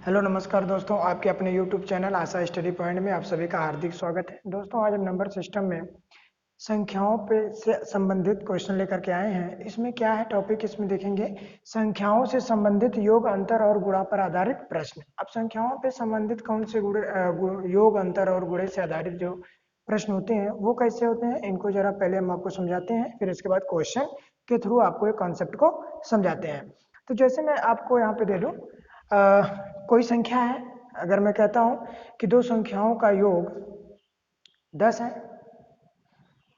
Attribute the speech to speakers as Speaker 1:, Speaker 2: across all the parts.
Speaker 1: Hello नमस्कार दोस्तों, आपके अपने यूट्यूब चैनल आशा स्टडी पॉइंट में आप सभी का हार्दिक स्वागत है। दोस्तों आज हम नंबर सिस्टम में संख्याओं पे से संबंधित क्वेश्चन लेकर के आए हैं। इसमें क्या है टॉपिक, इसमें देखेंगे संख्याओं से संबंधित योग, अंतर और गुणा पर आधारित प्रश्न। अब संख्याओं पे संबंधित कौन से योग, अंतर और गुणे से आधारित जो प्रश्न होते हैं वो कैसे होते हैं, इनको जरा पहले हम आपको समझाते हैं, फिर इसके बाद क्वेश्चन के थ्रू आपको एक कॉन्सेप्ट को समझाते हैं। तो जैसे मैं आपको यहाँ पे दे दूँ, कोई संख्या है, अगर मैं कहता हूं कि दो संख्याओं का योग 10 है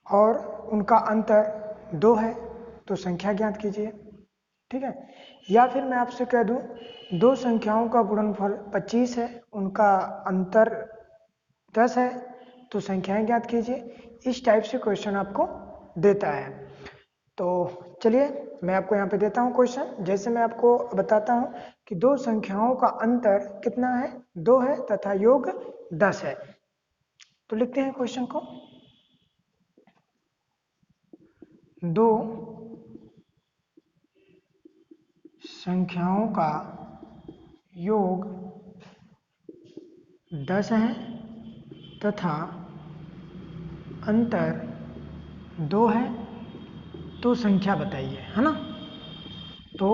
Speaker 1: और उनका अंतर 2 है, तो संख्या ज्ञात कीजिए। ठीक है। या फिर मैं आपसे कह दूं दो संख्याओं का गुणनफल 25 है, उनका अंतर 10 है, तो संख्याएं ज्ञात कीजिए। इस टाइप से क्वेश्चन आपको देता है। तो चलिए मैं आपको यहाँ पे देता हूँ क्वेश्चन। जैसे मैं आपको बताता हूँ कि दो संख्याओं का अंतर कितना है, 2 है तथा योग 10 है। तो लिखते हैं क्वेश्चन को। दो संख्याओं का योग 10 है तथा अंतर 2 है, तो संख्या बताइए, है ना। तो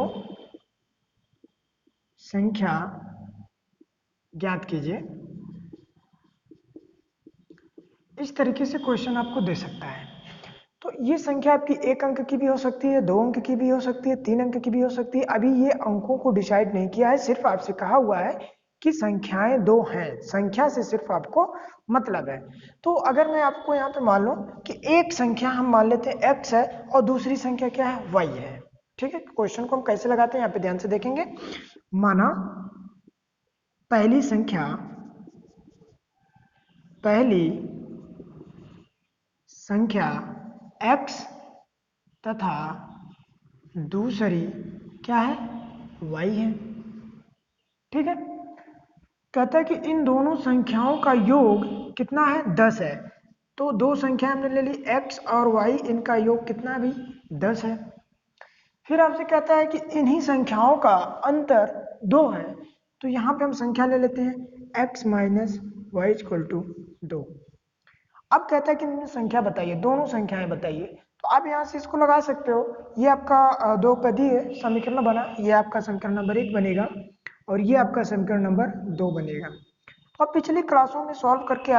Speaker 1: संख्या ज्ञात कीजिए। इस तरीके से क्वेश्चन आपको दे सकता है। तो ये संख्या आपकी 1 अंक की भी हो सकती है, 2 अंक की भी हो सकती है, 3 अंक की भी हो सकती है। अभी ये अंकों को डिसाइड नहीं किया है, सिर्फ आपसे कहा हुआ है कि संख्याएं 2 हैं। संख्या से सिर्फ आपको मतलब है। तो अगर मैं आपको यहाँ पे मान लूं कि एक संख्या हम मान लेते हैं x है और दूसरी संख्या क्या है, y है। ठीक है। क्वेश्चन को हम कैसे लगाते हैं यहाँ पे ध्यान से देखेंगे। माना पहली संख्या x तथा दूसरी क्या है, y है। ठीक है। कहता है कि इन दोनों संख्याओं का योग कितना है, 10 है। तो दो संख्या हमने ले ली x और y, इनका योग कितना भी 10 है। फिर आपसे कहता है कि इन्हीं संख्याओं का अंतर 2 है। तो यहां पे हम संख्या ले लेते हैं x minus Y equal to 2। अब कहता है कि इनमें संख्या बताइए, दोनों संख्याएं बताइए। तो आप यहाँ से इसको लगा सकते हो। ये आपका दो पदीय समीकरण बना, ये आपका समीकरण नंबर 1 बनेगा और ये आपका समीकरण नंबर 2 बनेगा। तो आप पिछली क्लासों में सॉल्व करके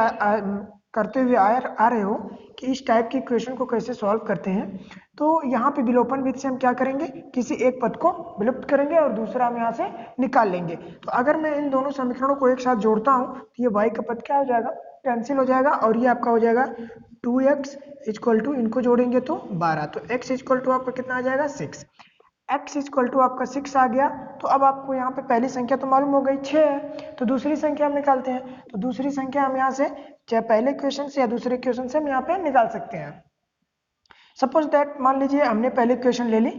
Speaker 1: करते हुए आ रहे हो कि इस टाइप की इक्वेशन को कैसे सॉल्व करते हैं। तो यहाँ पे विलोपन विधि से हम क्या करेंगे, किसी एक पद को विलुप्त करेंगे और दूसरा हम यहाँ से निकाल लेंगे। तो अगर मैं इन दोनों समीकरणों को एक साथ जोड़ता हूँ तो ये y का पद क्या हो जाएगा, कैंसिल हो जाएगा और ये आपका हो जाएगा 2x इक्वल टू, इनको जोड़ेंगे तो 12, तो x इक्वल टू आपका कितना आ जाएगा 6। x इक्वल टू आपका 6 आ गया। तो अब आपको यहाँ पे पहली संख्या तो मालूम हो गई 6 है, तो दूसरी संख्या हम निकालते हैं। तो दूसरी संख्या हम यहाँ से चाहे पहले क्वेश्चन से या दूसरे क्वेश्चन से हम यहाँ पे निकाल सकते हैं। सपोज दैट मान लीजिए हमने पहले क्वेश्चन ले ली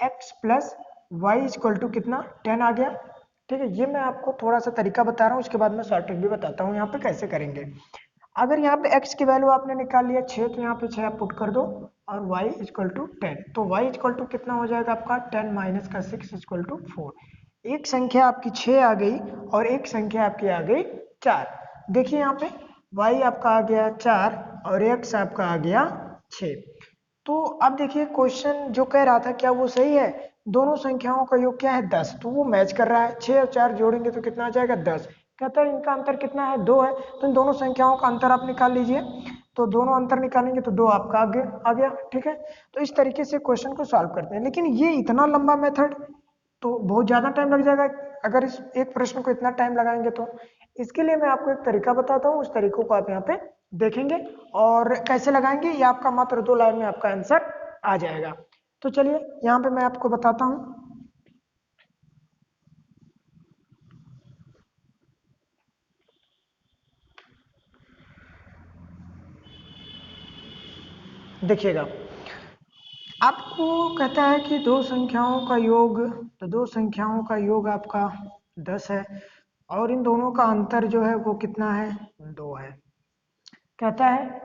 Speaker 1: x plus Y equal to कितना 10 आ गया। ठीक है। ये मैं आपको थोड़ा सा तरीका बता रहा हूँ, उसके बाद मैं शॉर्ट ट्रिक भी बताता हूँ यहाँ पे कैसे करेंगे। अगर यहाँ पे x की वैल्यू आपने निकाल लिया 6, तो यहाँ पे 6 आप पुट कर दो और y इक्वल टू 10। तो y इक्वल टू कितना हो जाएगा आपका 10 माइनस का 6 इक्वल टू 4। एक संख्या आपकी 6 आ गई और एक संख्या आपकी आ गई 4। देखिए यहाँ पे y आपका आ गया 4 और x आपका आ गया 6। तो अब देखिए क्वेश्चन जो कह रहा था क्या वो सही है, दोनों संख्याओं का योग क्या है 10, तो वो मैच कर रहा है। 6 और 4 जोड़ेंगे तो कितना आ जाएगा 10। कहता है इनका अंतर कितना है 2 है, तो इन दोनों संख्याओं का अंतर आप निकाल लीजिए। तो दोनों अंतर निकालेंगे तो 2 आपका आगे आ गया। ठीक है। तो इस तरीके से क्वेश्चन को सॉल्व करते हैं, लेकिन ये इतना लंबा मेथड तो बहुत ज़्यादा टाइम लग जाएगा अगर इस एक प्रश्न को इतना टाइम लगाएंगे। तो इसके लिए मैं आपको एक तरीका बताता हूँ, उस तरीकों को आप यहाँ पे देखेंगे और कैसे लगाएंगे, ये आपका मात्र 2 लाइन में आपका आंसर आ जाएगा। तो चलिए यहाँ पे मैं आपको बताता हूँ। देखिएगा, आपको कहता है कि दो संख्याओं का योग, तो दो संख्याओं का योग आपका 10 है और इन दोनों का अंतर जो है वो कितना है 2 है। कहता है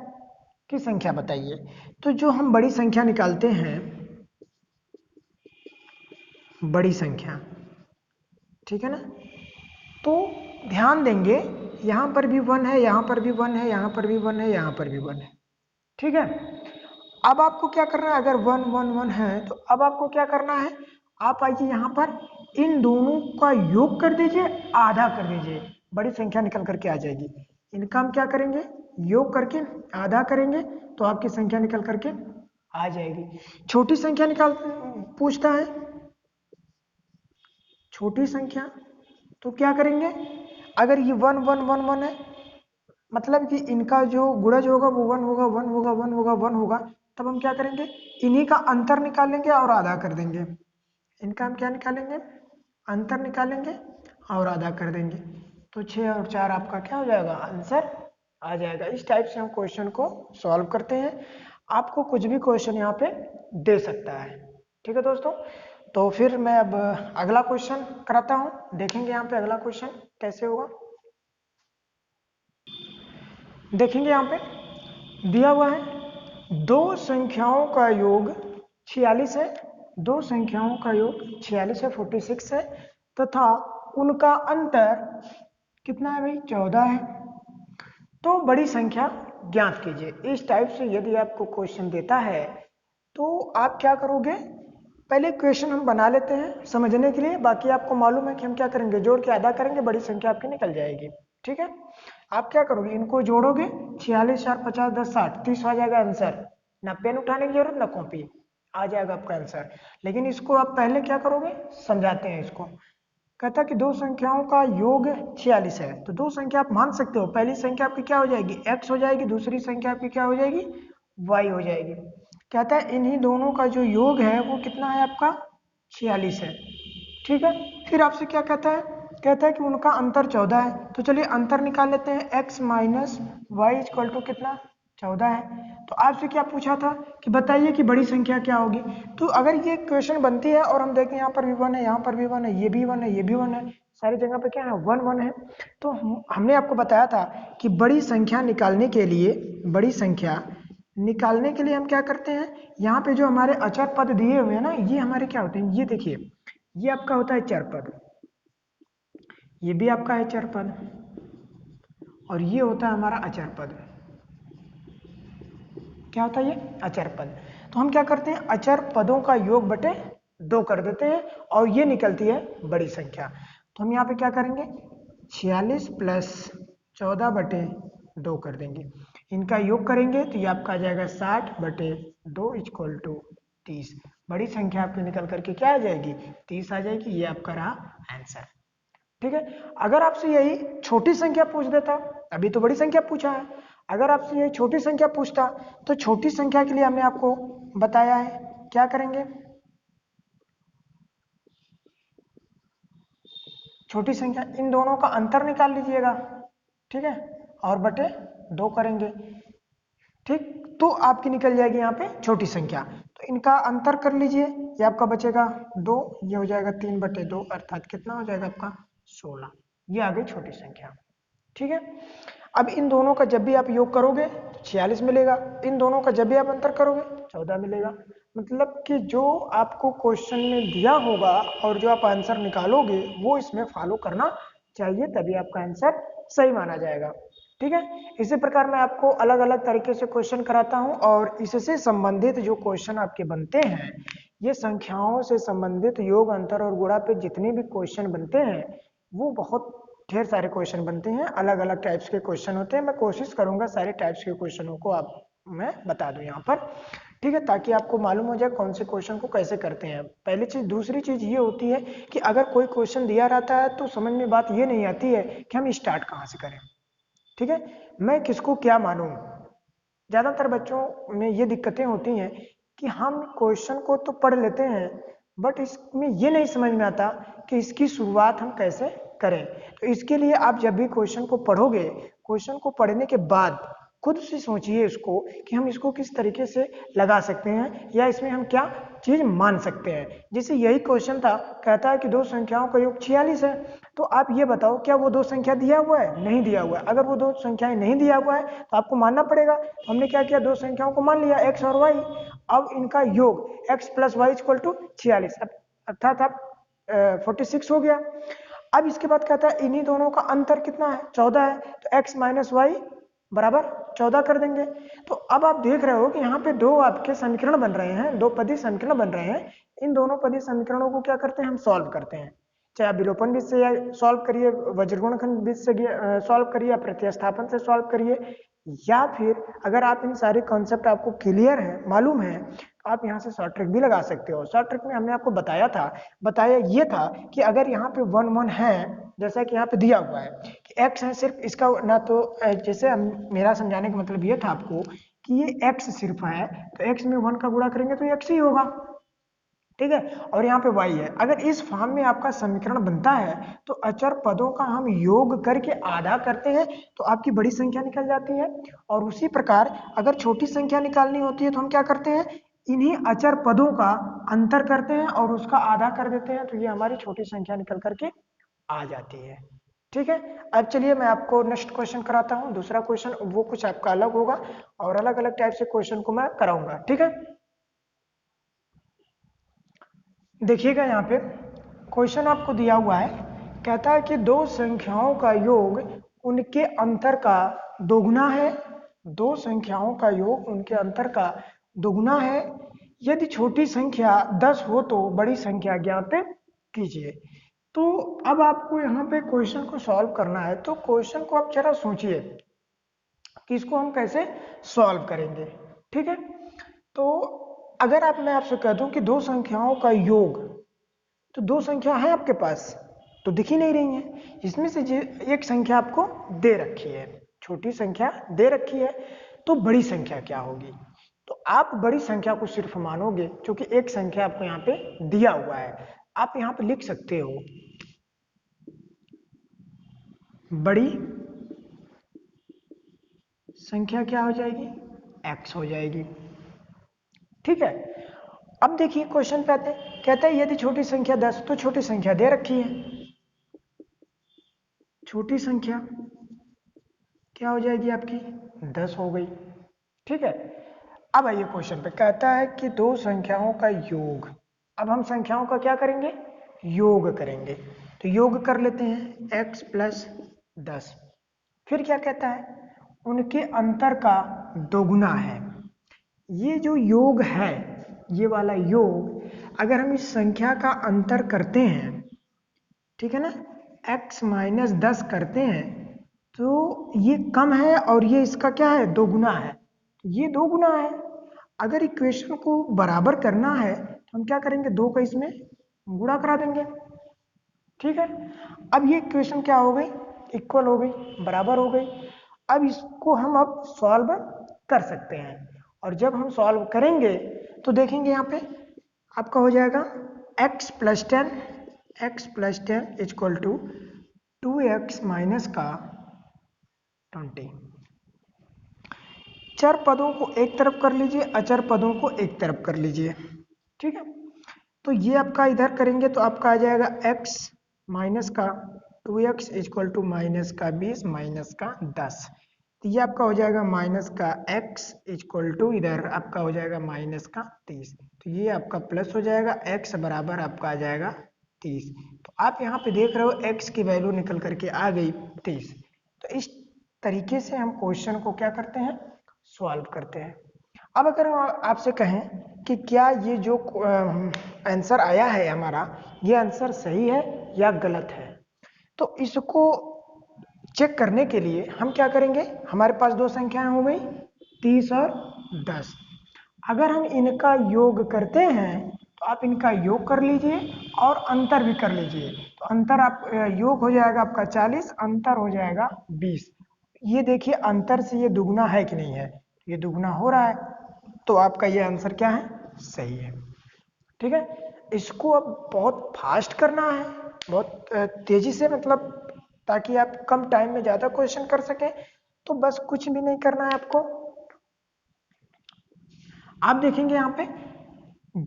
Speaker 1: कि संख्या बताइए। तो जो हम बड़ी संख्या निकालते हैं, बड़ी संख्या, ठीक है ना, तो ध्यान देंगे यहाँ पर भी 1 है, यहाँ पर भी 1 है, यहाँ पर भी 1 है, यहाँ पर भी 1 है। ठीक है, अब आपको क्या करना है, अगर 1 1 1 है तो अब आपको क्या करना है, आप आइए यहाँ पर इन दोनों का योग कर दीजिए, आधा कर दीजिए, बड़ी संख्या निकल करके आ जाएगी। इनका हम क्या करेंगे, योग करके आधा करेंगे तो आपकी संख्या निकल करके आ जाएगी। छोटी संख्या निकाल पूछता है, छोटी संख्या, तो क्या करेंगे, अगर ये 1 1 1 1 है, मतलब कि इनका जो गुणज होगा वो 1 होगा, 1 होगा, 1 होगा, 1 होगा, तब हम क्या करेंगे, इन्हीं का अंतर निकालेंगे और आधा कर देंगे। इनका हम क्या निकालेंगे, अंतर निकालेंगे और आधा कर देंगे, तो 6 और 4 आपका क्या हो जाएगा, आंसर आ जाएगा। इस टाइप से हम क्वेश्चन को सॉल्व करते हैं। आपको कुछ भी क्वेश्चन यहाँ पे दे सकता है। ठीक है दोस्तों, तो फिर मैं अब अगला क्वेश्चन कराता हूँ, देखेंगे यहाँ पे अगला क्वेश्चन कैसे होगा। देखेंगे यहाँ पे दिया हुआ है, दो संख्याओं का योग 46 है, दो संख्याओं का योग 46 है, 46 है, तथा उनका अंतर कितना है भाई, 14 है, तो बड़ी संख्या ज्ञात कीजिए। इस टाइप से यदि आपको क्वेश्चन देता है तो आप क्या करोगे, पहले क्वेश्चन हम बना लेते हैं समझने के लिए, बाकी आपको मालूम है कि हम क्या करेंगे, जोड़ के आधा करेंगे, बड़ी संख्या आपकी निकल जाएगी। ठीक है, आप क्या करोगे, इनको जोड़ोगे, 46 4 50 10 60 30 आ जाएगा आंसर, ना पेन उठाने की जरूरत ना कॉपी, आ जाएगा आपका आंसर। लेकिन इसको आप पहले क्या करोगे, समझाते हैं इसको। कहता है कि दो संख्याओं का योग 46 है, तो दो संख्या आप मान सकते हो, पहली संख्या आपकी क्या हो जाएगी, x हो जाएगी, दूसरी संख्या आपकी क्या हो जाएगी, y हो जाएगी। कहता है इन्हीं दोनों का जो योग है वो कितना है आपका, 46 है। ठीक है, फिर आपसे क्या कहता है कि उनका अंतर 14 है, तो चलिए अंतर निकाल लेते हैं, x minus Y equal to कितना, 14 है। तो आपसे क्या पूछा था कि बताइए कि बड़ी संख्या क्या होगी, तो अगर ये क्वेश्चन बनती है और हम देखें यहाँ पर भी 1 है, यहाँ पर भी 1 है, ये भी 1 है, ये भी 1 है, सारी जगह पे क्या है, 1 1 है, तो हमने आपको बताया था कि बड़ी संख्या निकालने के लिए, बड़ी संख्या निकालने के लिए हम क्या करते हैं, यहाँ पे जो हमारे अचर पद दिए हुए हैं ना, ये हमारे क्या होते हैं, ये देखिए, ये आपका होता है चर पद, ये भी आपका है चर पद, और ये होता है हमारा अचर पद। क्या होता है ये, अचर पद। तो हम क्या करते हैं, अचर पदों का योग बटे 2 कर देते हैं और ये निकलती है बड़ी संख्या। तो हम यहाँ पे क्या करेंगे, 46 प्लस 14 बटे 2 कर देंगे, इनका योग करेंगे तो ये आपका आ जाएगा 60 बटे 2 इक्वल टू 30। बड़ी संख्या आपकी निकल करके क्या आ जाएगी, 30 आ जाएगी, ये आपका रहा आंसर। ठीक है, अगर आपसे यही छोटी संख्या पूछ देता, अभी तो बड़ी संख्या पूछा है, अगर आपसे यही छोटी संख्या पूछता तो छोटी संख्या के लिए हमने आपको बताया है क्या करेंगे, छोटी संख्या इन दोनों का अंतर निकाल लीजिएगा, ठीक है, और बटे 2 करेंगे। ठीक, तो आपकी निकल जाएगी यहाँ पे छोटी संख्या, तो इनका अंतर कर लीजिए, ये आपका बचेगा 2, ये हो जाएगा 3 बटे 2, अर्थात कितना हो जाएगा आपका 16, ये आ गई छोटी संख्या। ठीक है, अब इन दोनों का जब भी आप योग करोगे तो 46 मिलेगा, इन दोनों का जब भी आप अंतर करोगे 14 मिलेगा। मतलब कि जो आपको क्वेश्चन में दिया होगा और जो आप आंसर निकालोगे वो इसमें फॉलो करना चाहिए, तभी आपका आंसर सही माना जाएगा। ठीक है, इसी प्रकार मैं आपको अलग अलग तरीके से क्वेश्चन कराता हूं और इससे संबंधित जो क्वेश्चन आपके बनते हैं, ये संख्याओं से संबंधित योग अंतर और गुणा पे जितने भी क्वेश्चन बनते हैं वो बहुत ढेर सारे क्वेश्चन बनते हैं, अलग अलग टाइप्स के क्वेश्चन होते हैं। मैं कोशिश करूंगा सारे टाइप्स के क्वेश्चनों को आप मैं बता दूं यहाँ पर, ठीक है, ताकि आपको मालूम हो जाए कौन से क्वेश्चन को कैसे करते हैं। पहली चीज, दूसरी चीज ये होती है कि अगर कोई क्वेश्चन दिया रहता है तो समझ में बात ये नहीं आती है कि हम स्टार्ट कहाँ से करें। ठीक है, मैं किसको क्या मानूं, ज्यादातर बच्चों में ये दिक्कतें होती हैं कि हम क्वेश्चन को तो पढ़ लेते हैं बट इसमें ये नहीं समझ में आता कि इसकी शुरुआत हम कैसे करें। तो इसके लिए आप जब भी क्वेश्चन को पढ़ोगे, क्वेश्चन को पढ़ने के बाद खुद से सोचिए इसको कि हम इसको किस तरीके से लगा सकते हैं या इसमें हम क्या चीज मान सकते हैं। जैसे यही क्वेश्चन था, कहता है कि दो संख्याओं का योग 46 है, तो आप ये बताओ क्या वो दो संख्या दिया हुआ है, नहीं दिया हुआ है। अगर वो दो संख्याएं नहीं दिया हुआ है तो आपको मानना पड़ेगा। तो हमने क्या किया, दो संख्याओं को मान लिया x और y, अब इनका योग x plus Y equal to 46, अर्थात आप 46 हो गया। अब इसके बाद कहता है इन्हीं दोनों का अंतर कितना है, 14 है, तो x माइनस वाई बराबर 14 कर देंगे। तो अब आप देख रहे हो कि यहाँ पे दो आपके समीकरण बन रहे हैं, दो पदी समीकरण बन रहे हैं। इन दोनों पदी समीकरणों को क्या करते हैं, हम सॉल्व करते हैं। चाहे आप विलोपन विधि से या सॉल्व करिए, वज्रगुणनखंड विधि से सॉल्व करिए, या प्रतिस्थापन से सॉल्व करिए, या फिर अगर आप इन सारे कॉन्सेप्ट आपको क्लियर है, मालूम है, तो आप यहाँ से शॉर्ट ट्रिक भी लगा सकते हो। शॉर्ट ट्रिक में हमने आपको बताया ये था कि अगर यहाँ पे 1 1 है, जैसा कि यहाँ पे दिया हुआ है कि x है सिर्फ, इसका ना तो जैसे हम, मेरा समझाने का मतलब ये था आपको कि ये x सिर्फ है, तो x में 1 का गुणा करेंगे तो x ही होगा, ठीक है। और यहाँ पे y है। अगर इस फॉर्म में आपका समीकरण बनता है तो अचर पदों का हम योग करके आधा करते हैं तो आपकी बड़ी संख्या निकल जाती है। और उसी प्रकार अगर छोटी संख्या निकालनी होती है तो हम क्या करते हैं, इन्हीं अचर पदों का अंतर करते हैं और उसका आधा कर देते हैं, तो ये हमारी छोटी संख्या निकल करके आ जाती है, ठीक है। अब चलिए मैं आपको नेक्स्ट क्वेश्चन कराता हूँ। दूसरा क्वेश्चन वो कुछ आपका अलग होगा और अलग अलग टाइप से क्वेश्चन को मैं कराऊंगा, ठीक है। देखिएगा यहाँ पे क्वेश्चन आपको दिया हुआ है, कहता है कि दो संख्याओं का योग उनके अंतर का दोगुना है। दो संख्याओं का योग उनके अंतर का दोगुना है। यदि छोटी संख्या 10 हो तो बड़ी संख्या ज्ञात कीजिए। तो अब आपको यहाँ पे क्वेश्चन को सॉल्व करना है, तो क्वेश्चन को आप जरा सोचिए कि इसको हम कैसे सॉल्व करेंगे, ठीक है। तो अगर आप, मैं आपसे कह दूं कि दो संख्याओं का योग, तो दो संख्या है आपके पास तो दिख ही नहीं रही है, इसमें से एक संख्या आपको दे रखी है, छोटी संख्या दे रखी है, तो बड़ी संख्या क्या होगी। तो आप बड़ी संख्या को सिर्फ मानोगे क्योंकि एक संख्या आपको यहाँ पे दिया हुआ है। आप यहाँ पे लिख सकते हो बड़ी संख्या क्या हो जाएगी, x हो जाएगी, ठीक है। अब देखिए क्वेश्चन पे आते हैं, कहता है यदि छोटी संख्या 10, तो छोटी संख्या दे रखी है, छोटी संख्या क्या हो जाएगी आपकी 10 हो गई, ठीक है। अब आइए क्वेश्चन पे, कहता है कि दो संख्याओं का योग। अब हम संख्याओं का क्या करेंगे, योग करेंगे, तो योग कर लेते हैं x प्लस 10। फिर क्या कहता है, उनके अंतर का दोगुना है। ये जो योग है, ये वाला योग अगर हम इस संख्या का अंतर करते हैं, ठीक है ना, x माइनस 10 करते हैं, तो ये कम है और ये इसका क्या है, दोगुना है, ये दोगुना है। अगर इक्वेशन को बराबर करना है तो हम क्या करेंगे, दो का इसमें गुणा करा देंगे, ठीक है। अब ये इक्वेशन क्या हो गई, इक्वल हो गई, बराबर हो गई। अब इसको हम अब सॉल्व कर सकते हैं, और जब हम सॉल्व करेंगे तो देखेंगे यहाँ पे आपका हो जाएगा x plus 10, x plus 10 equal to 2x minus का 20। चर पदों को एक तरफ कर लीजिए, अचर पदों को एक तरफ कर लीजिए, ठीक है। तो ये आपका इधर करेंगे तो आपका आ जाएगा x माइनस का 2x इजक्वल टू माइनस का 20 माइनस का 10। तो ये आपका हो जाएगा माइनस का x इजक्वल टू इधर आपका हो जाएगा माइनस का 30। तो ये आपका प्लस हो जाएगा, x बराबर आपका आ जाएगा 30। तो आप यहाँ पे देख रहे हो x की वैल्यू निकल करके आ गई 30। तो इस तरीके से हम क्वेश्चन को क्या करते हैं, सॉल्व करते हैं। अब अगर आपसे कहें कि क्या ये जो आंसर आया है हमारा, ये आंसर सही है या गलत है, तो इसको चेक करने के लिए हम क्या करेंगे, हमारे पास दो संख्याएं हो गई 30 और 10। अगर हम इनका योग करते हैं तो आप इनका योग कर लीजिए और अंतर भी कर लीजिए। तो अंतर आप योग हो जाएगा आपका 40, अंतर हो जाएगा 20। ये देखिए अंतर से ये दुगना है कि नहीं है, ये दुगना हो रहा है, तो आपका ये आंसर क्या है, सही है, ठीक है। इसको अब बहुत फास्ट करना है, बहुत तेजी से, मतलब ताकि आप कम टाइम में ज्यादा क्वेश्चन कर सकें। तो बस कुछ भी नहीं करना है आपको, आप देखेंगे यहाँ पे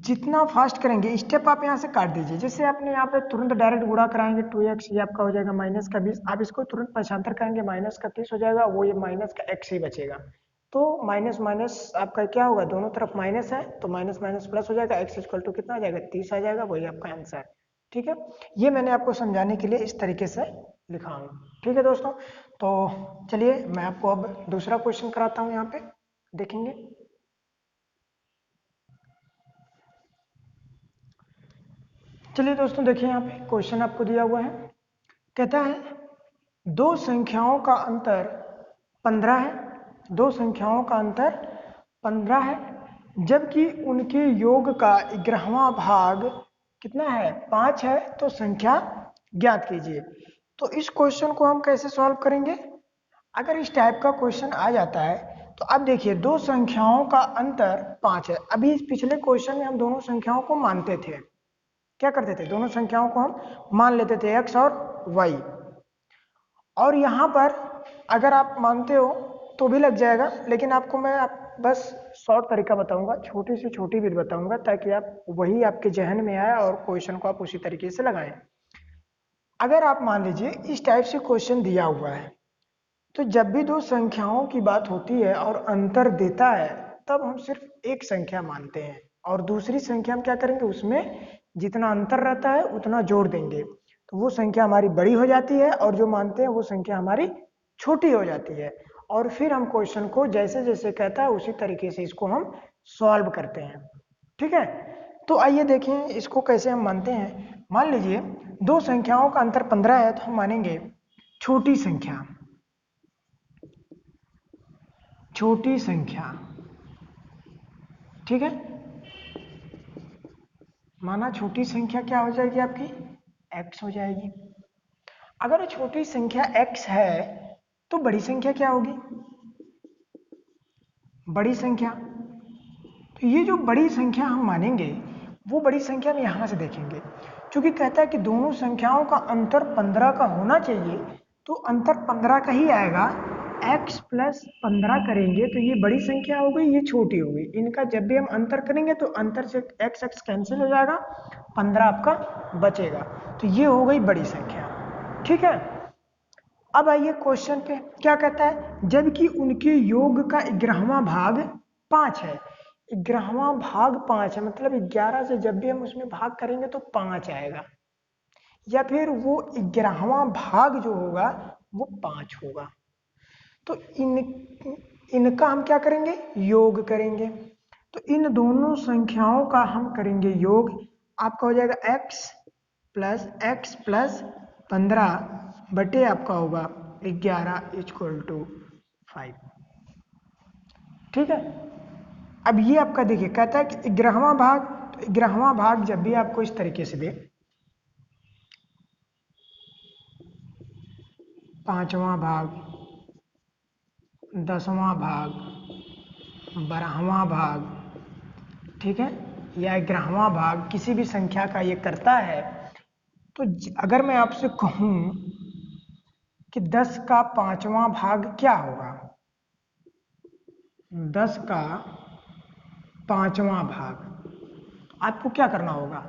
Speaker 1: जितना फास्ट करेंगे स्टेप आप यहाँ से काट दीजिए। जैसे आपने यहाँ पे तुरंत डायरेक्ट गुणा कराएंगे 2x, ये आपका हो जाएगा माइनस का 20। आप इसको तुरंत पक्षांतर करेंगे माइनस का 30 हो जाएगा, वो ये माइनस का x ही बचेगा। तो माइनस माइनस आपका क्या होगा, दोनों तरफ माइनस है तो माइनस माइनस प्लस हो जाएगा, x इक्वल टू कितना आ जाएगा 30 आ जाएगा, वही आपका आंसर, ठीक है, ये मैंने आपको समझाने के लिए इस तरीके से लिखा हूँ। ठीक है दोस्तों, तो चलिए मैं आपको अब दूसरा क्वेश्चन कराता हूँ, यहाँ पे देखेंगे। चलिए दोस्तों देखिए, यहाँ पे क्वेश्चन आपको दिया हुआ है, कहता है दो संख्याओं का अंतर 15 है, दो संख्याओं का अंतर 15 है, जबकि उनके योग का 11वां भाग कितना है, 5 है, तो संख्या ज्ञात कीजिए। तो इस क्वेश्चन को हम कैसे सॉल्व करेंगे? अगर इस टाइप का क्वेश्चन आ जाता है तो अब देखिए, दो संख्याओं का अंतर 5 है। अभी इस पिछले क्वेश्चन में हम दोनों संख्याओं को मानते थे, क्या करते थे, दोनों संख्याओं को हम मान लेते थे x और y, और यहाँ पर अगर आप मानते हो तो भी लग जाएगा, लेकिन आपको मैं बस शॉर्ट तरीका बताऊंगा, छोटी से छोटी विधि बताऊंगा, ताकि आप वही आपके जहन में आए और क्वेश्चन को आप उसी तरीके से लगाएं। अगर आप मान लीजिए इस टाइप से क्वेश्चन दिया हुआ है, तो जब भी दो संख्याओं की बात होती है और अंतर देता है, तब हम सिर्फ एक संख्या मानते हैं और दूसरी संख्या हम क्या करेंगे, उसमें जितना अंतर रहता है उतना जोड़ देंगे, तो वो संख्या हमारी बड़ी हो जाती है और जो मानते हैं वो संख्या हमारी छोटी हो जाती है। और फिर हम क्वेश्चन को जैसे जैसे कहता है उसी तरीके से इसको हम सॉल्व करते हैं। ठीक है, तो आइए देखें इसको कैसे हम मानते हैं। मान लीजिए दो संख्याओं का अंतर 15 है, तो हम मानेंगे छोटी संख्या, छोटी संख्या, ठीक है, माना छोटी संख्या क्या हो जाएगी आपकी, x हो जाएगी। अगर छोटी संख्या x है तो बड़ी संख्या क्या होगी, बड़ी संख्या। तो ये जो बड़ी संख्या हम मानेंगे, वो बड़ी संख्या हम यहां से देखेंगे, क्योंकि कहता है कि दोनों संख्याओं का अंतर 15 का होना चाहिए, तो अंतर 15 का ही आएगा। x प्लस 15 करेंगे तो ये बड़ी संख्या हो गई, ये छोटी हो गई, इनका जब भी हम अंतर करेंगे तो अंतर से x x कैंसिल हो जाएगा, 15 आपका बचेगा, तो ये हो गई बड़ी संख्या। ठीक है, अब आइए क्वेश्चन पे, क्या कहता है, जबकि उनके योग का 11वां भाग 5 है। 11वां भाग 5 है, मतलब 11 से जब भी हम उसमें भाग करेंगे तो 5 आएगा, या फिर वो 11वां भाग जो होगा वो 5 होगा। तो इनका हम क्या करेंगे, योग करेंगे। तो इन दोनों संख्याओं का हम करेंगे योग, आपका हो जाएगा x प्लस 15 बटे आपका होगा 11 इक्वल टू 5। ठीक है, अब ये आपका देखिए, कहता है कि 11वां भाग, तो 11वां भाग जब भी आपको इस तरीके से दे, 5वां भाग, 10वां भाग, 12वां भाग, ठीक है, या 11वां भाग किसी भी संख्या का ये करता है, तो अगर मैं आपसे कहूं कि 10 का 5वां भाग क्या होगा, 10 का 5वां भाग, आपको क्या करना होगा,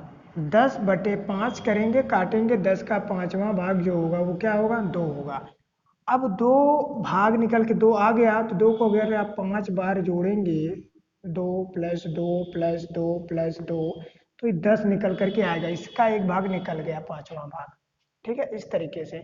Speaker 1: 10 बटे 5 करेंगे, काटेंगे, 10 का 5वां भाग जो होगा वो क्या होगा, 2 होगा। अब 2 भाग निकल के 2 आ गया, तो 2 को अगर आप 5 बार जोड़ेंगे, 2 प्लस 2 प्लस 2 प्लस 2, तो ये 10 निकल करके आएगा, इसका एक भाग निकल गया, 5वां भाग। ठीक है, इस तरीके से।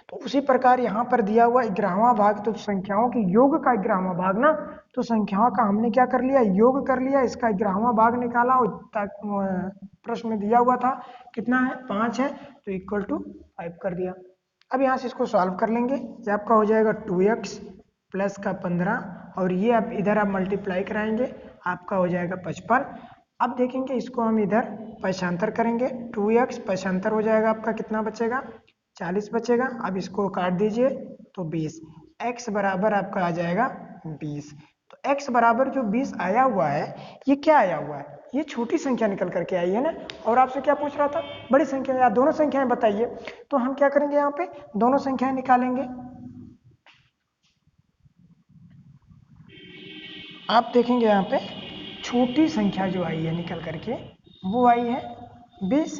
Speaker 1: तो उसी प्रकार यहाँ पर दिया हुआ 11वां भाग, तो संख्याओं के योग का 11वां भाग ना, तो संख्याओं का हमने क्या कर लिया, योग कर लिया, इसका 11वां भाग निकाला, और प्रश्न में दिया हुआ था कितना है, 5 है, तो इक्वल टू 5 कर दिया। अब यहाँ से इसको सॉल्व कर लेंगे, ये आपका हो जाएगा 2x प्लस का 15, और ये आप इधर आप मल्टीप्लाई कराएंगे, आपका हो जाएगा 55। अब देखेंगे इसको हम इधर पक्षांतर करेंगे, 2x पक्षांतर हो जाएगा आपका, कितना बचेगा, 40 बचेगा। अब इसको काट दीजिए तो 20, x बराबर आपका आ जाएगा 20। तो x बराबर जो 20 आया हुआ है, ये क्या आया हुआ है, ये छोटी संख्या निकल करके आई है ना, और आपसे क्या पूछ रहा था, बड़ी संख्या या दोनों संख्याएं बताइए। तो हम क्या करेंगे, यहाँ पे दोनों संख्याएं निकालेंगे। आप देखेंगे यहाँ पे छोटी संख्या जो आई है निकल करके, वो आई है 20,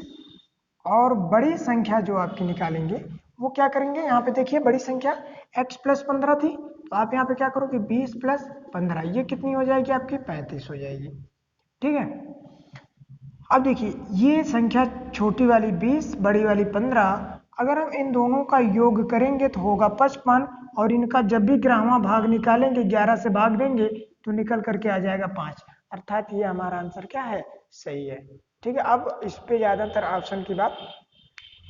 Speaker 1: और बड़ी संख्या जो आपकी निकालेंगे वो क्या करेंगे, यहाँ पे देखिए बड़ी संख्या x प्लस 15 थी, तो आप यहाँ पे क्या करोगे, 20 प्लस 15, ये कितनी हो जाएगी आपकी, 35 हो जाएगी। ठीक है, अब देखिए ये संख्या छोटी वाली 20, बड़ी वाली 15, अगर हम इन दोनों का योग करेंगे तो होगा 55, और इनका जब भी ग्रामा भाग निकालेंगे 11 से भाग देंगे तो निकल करके आ जाएगा 5, अर्थात ये हमारा आंसर क्या है, सही है। ठीक है, अब इस पे ज़्यादातर ऑप्शन की बात,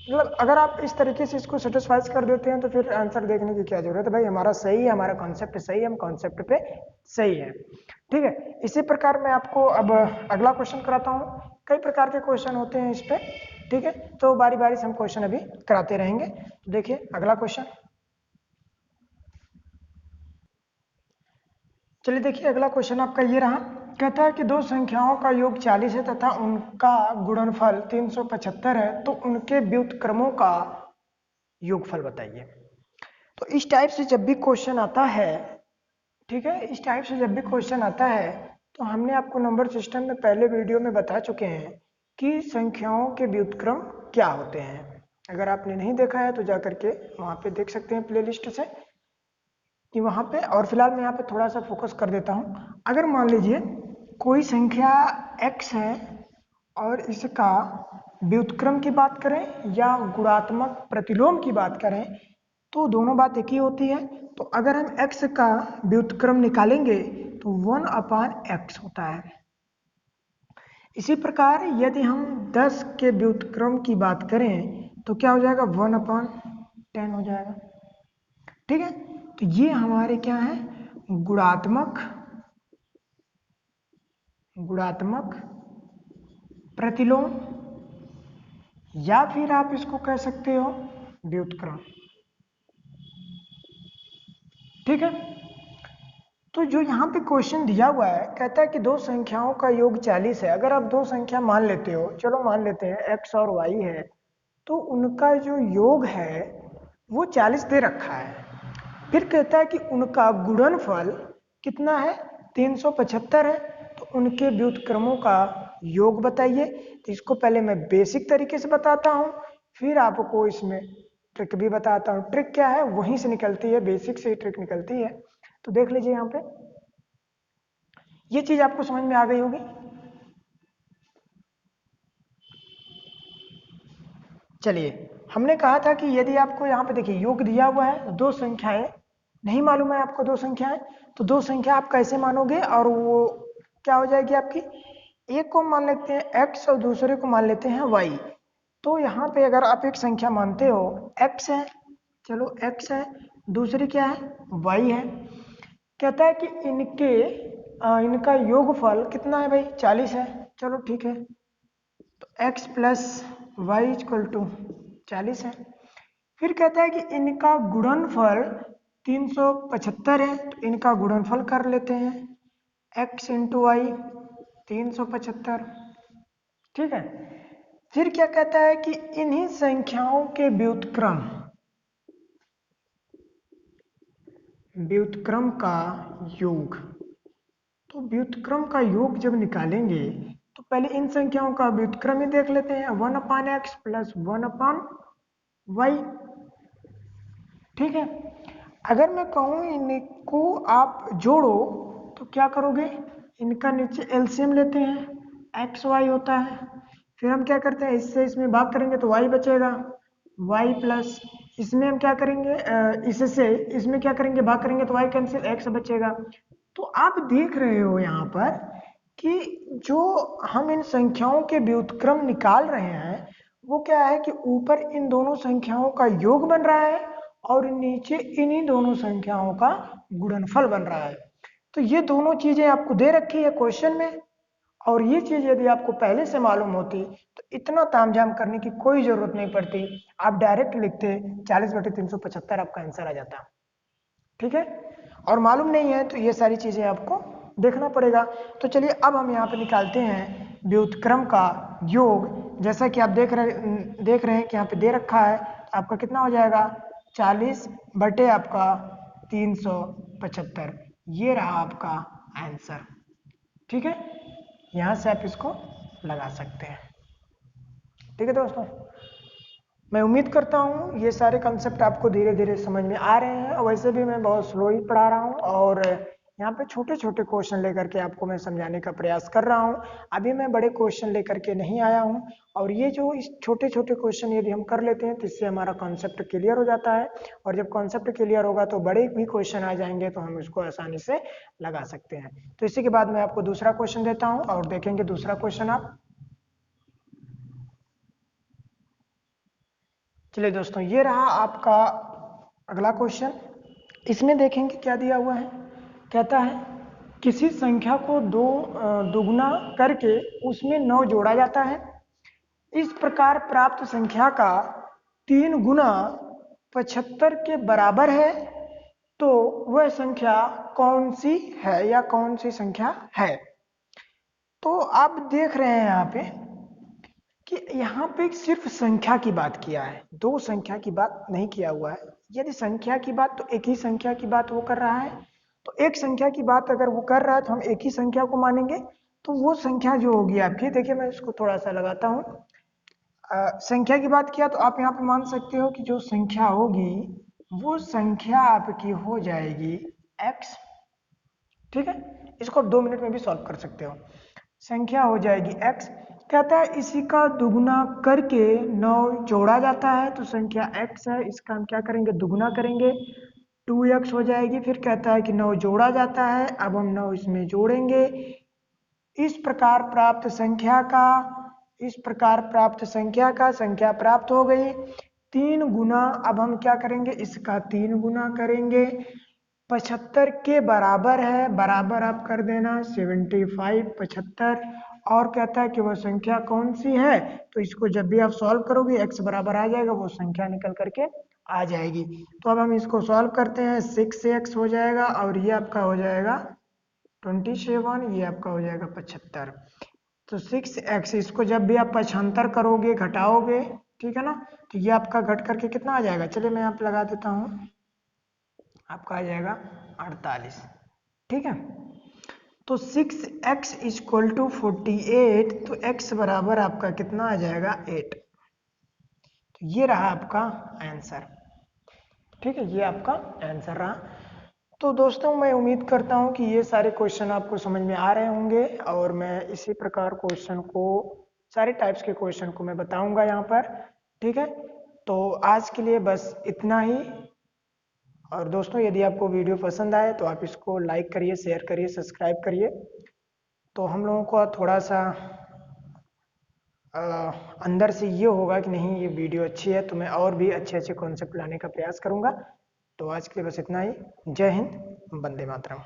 Speaker 1: मतलब अगर आप इस तरीके से इसको सेटिस्फाइज कर देते हैं तो फिर आंसर देखने की क्या जरूरत है, भाई हमारा सही है, हमारा कॉन्सेप्ट सही है, हम कॉन्सेप्ट पे सही है। ठीक है, इसी प्रकार मैं आपको अब अगला क्वेश्चन कराता हूँ। कई प्रकार के क्वेश्चन होते हैं इस पे, ठीक है, तो बारी बारी से हम क्वेश्चन अभी कराते रहेंगे। तो देखिए अगला क्वेश्चन, चलिए देखिए अगला क्वेश्चन आपका ये रहा, कहता है कि दो संख्याओं का योग 40 है तथा उनका गुणनफल 375 है, तो उनके व्युत्क्रमों का योगफल बताइए। तो इस टाइप से जब भी क्वेश्चन आता है, ठीक है, इस टाइप से जब भी क्वेश्चन आता है तो हमने आपको नंबर सिस्टम में पहले वीडियो में बता चुके हैं कि संख्याओं के व्युत्क्रम क्या होते हैं। अगर आपने नहीं देखा है तो जा करके वहाँ पे देख सकते हैं प्लेलिस्ट से कि वहाँ पे, और फिलहाल मैं यहाँ पे थोड़ा सा फोकस कर देता हूँ। अगर मान लीजिए कोई संख्या x है और इसका व्युत्क्रम की बात करें या गुणात्मक प्रतिलोम की बात करें तो दोनों बात एक ही होती है। तो अगर हम x का व्युत्क्रम निकालेंगे तो 1/x होता है। इसी प्रकार यदि हम 10 के व्युत्क्रम की बात करें तो क्या हो जाएगा, 1/10 हो जाएगा। ठीक है, तो ये हमारे क्या है, गुणात्मक गुणात्मक प्रतिलोम, या फिर आप इसको कह सकते हो व्युत्क्रम। ठीक है, तो जो यहाँ पे क्वेश्चन दिया हुआ है, कहता है कि दो संख्याओं का योग 40 है। अगर आप दो संख्या मान लेते हो, चलो मान लेते हैं x और y है, तो उनका जो योग है वो 40 दे रखा है। फिर कहता है कि उनका गुणनफल कितना है, 375 है, तो उनके व्युत्क्रमों का योग बताइए। तो इसको पहले मैं बेसिक तरीके से बताता हूँ, फिर आपको इसमें ट्रिक भी बताता हूँ। ट्रिक क्या है, वहीं से निकलती है, बेसिक से ही ट्रिक निकलती है। तो देख लीजिए यहाँ पे, ये चीज आपको समझ में आ गई होगी। चलिए, हमने कहा था कि यदि आपको यहाँ पे देखिए योग दिया हुआ है, दो संख्याएं नहीं मालूम है आपको, दो संख्याएं, तो दो संख्या आप कैसे मानोगे, और वो क्या हो जाएगी आपकी, एक को मान लेते हैं x और दूसरे को मान लेते हैं y। तो यहाँ पे अगर आप एक संख्या मानते हो x है, चलो x है, दूसरी क्या है, y है, कहता है कि इनका योगफल कितना है भाई, 40 है। चलो ठीक है, तो x plus Y equal to 40 है। फिर कहता है कि इनका गुणनफल 375 है, तो इनका गुणनफल कर लेते हैं, x इंटू वाई 375। ठीक है, फिर क्या कहता है कि इन्हीं संख्याओं के व्युत्क्रम का योग। तो व्युत्क्रम का योग जब निकालेंगे तो पहले इन संख्याओं का व्युत्क्रम ही देख लेते हैं, 1/x प्लस 1/y। ठीक है, अगर मैं कहूँ इनको आप जोड़ो तो क्या करोगे, इनका नीचे एलसीएम लेते हैं, एक्स वाई होता है, फिर हम क्या करते हैं, इससे इसमें भाग करेंगे तो y बचेगा, y प्लस इसमें हम क्या करेंगे, इससे इसमें क्या करेंगे, भाग करेंगे तो y कैंसिल, x बचेगा। तो आप देख रहे हो यहाँ पर कि जो हम इन संख्याओं के व्युत्क्रम निकाल रहे हैं वो क्या है कि ऊपर इन दोनों संख्याओं का योग बन रहा है और नीचे इन्हीं दोनों संख्याओं का गुणनफल बन रहा है। तो ये दोनों चीजें आपको दे रखी है क्वेश्चन में, और ये चीज यदि आपको पहले से मालूम होती तो इतना तामझाम करने की कोई जरूरत नहीं पड़ती, आप डायरेक्ट लिखते 40/375, आपका आंसर आ जाता। ठीक है, और मालूम नहीं है तो ये सारी चीजें आपको देखना पड़ेगा। तो चलिए अब हम यहाँ पे निकालते हैं व्युत्क्रम का योग। जैसा कि आप देख रहे हैं कि यहाँ पे दे रखा है, तो आपका कितना हो जाएगा, 40 बटे आपका 375, ये रहा आपका आंसर। ठीक है, यहाँ से आप इसको लगा सकते हैं। ठीक है दोस्तों, मैं उम्मीद करता हूँ ये सारे कंसेप्ट आपको धीरे धीरे समझ में आ रहे हैं। वैसे भी मैं बहुत स्लो ही पढ़ा रहा हूँ और यहाँ पे छोटे छोटे क्वेश्चन लेकर के आपको मैं समझाने का प्रयास कर रहा हूँ। अभी मैं बड़े क्वेश्चन लेकर के नहीं आया हूँ, और ये जो इस छोटे छोटे क्वेश्चन यदि हम कर लेते हैं तो इससे हमारा कॉन्सेप्ट क्लियर हो जाता है, और जब कॉन्सेप्ट क्लियर होगा तो बड़े भी क्वेश्चन आ जाएंगे तो हम इसको आसानी से लगा सकते हैं। तो इसी के बाद मैं आपको दूसरा क्वेश्चन देता हूँ और देखेंगे दूसरा क्वेश्चन आप। चलिए दोस्तों, ये रहा आपका अगला क्वेश्चन। इसमें देखेंगे क्या दिया हुआ है। कहता है किसी संख्या को दुगुना करके उसमें 9 जोड़ा जाता है। इस प्रकार प्राप्त संख्या का 3 गुना 75 के बराबर है, तो वह संख्या कौन सी है या कौन सी संख्या है। तो आप देख रहे हैं यहाँ पे कि यहाँ पे सिर्फ संख्या की बात किया है, दो संख्या की बात नहीं किया हुआ है। यदि संख्या की बात तो एक ही संख्या की बात वो कर रहा है, तो एक संख्या की बात अगर वो कर रहा है तो हम एक ही संख्या को मानेंगे। तो वो संख्या जो होगी आपकी, देखिए मैं इसको थोड़ा सा लगाता हूँ। संख्या की बात किया तो आप यहाँ पे मान सकते हो कि जो संख्या होगी वो संख्या आपकी हो जाएगी x। ठीक है, इसको आप 2 मिनट में भी सॉल्व कर सकते हो। संख्या हो जाएगी x। कहता है इसी का दुगुना करके 9 जोड़ा जाता है, तो संख्या x है, इसका हम क्या करेंगे, दुगुना करेंगे, 2x हो जाएगी। फिर कहता है कि 9 जोड़ा जाता है, अब हम 9 इसमें जोड़ेंगे। इस प्रकार प्राप्त संख्या का संख्या प्राप्त हो गई 3 गुना। अब हम क्या करेंगे, इसका 3 गुना करेंगे, 75 के बराबर है, बराबर आप कर देना 75 75। और कहता है कि वह संख्या कौन सी है, तो इसको जब भी आप सॉल्व करोगे x बराबर आ जाएगा, वो संख्या निकल करके आ जाएगी। तो अब हम इसको सॉल्व करते हैं, 6x हो जाएगा और ये आपका हो जाएगा 27, ये आपका हो जाएगा 75। तो 6x, इसको जब भी आप पक्षांतर करोगे घटाओगे, ठीक है ना, तो ये आपका घट करके कितना आ जाएगा, चलिए मैं यहाँ पे लगा देता हूँ, आपका आ जाएगा 48। ठीक है, तो 6x इक्वल टू 48, तो x बराबर आपका कितना आ जाएगा 8। तो ये रहा आपका आंसर। ठीक है, ये आपका आंसर रहा। तो दोस्तों मैं उम्मीद करता हूँ कि ये सारे क्वेश्चन आपको समझ में आ रहे होंगे, और मैं इसी प्रकार क्वेश्चन को, सारे टाइप्स के क्वेश्चन को मैं बताऊंगा यहाँ पर। ठीक है, तो आज के लिए बस इतना ही। और दोस्तों यदि आपको वीडियो पसंद आए तो आप इसको लाइक करिए, शेयर करिए, सब्सक्राइब करिए। तो हम लोगों को थोड़ा सा अंदर से ये होगा कि नहीं ये वीडियो अच्छी है, तो मैं और भी अच्छे अच्छे कॉन्सेप्ट लाने का प्रयास करूंगा। तो आज के लिए बस इतना ही। जय हिंद, वंदे मातरम।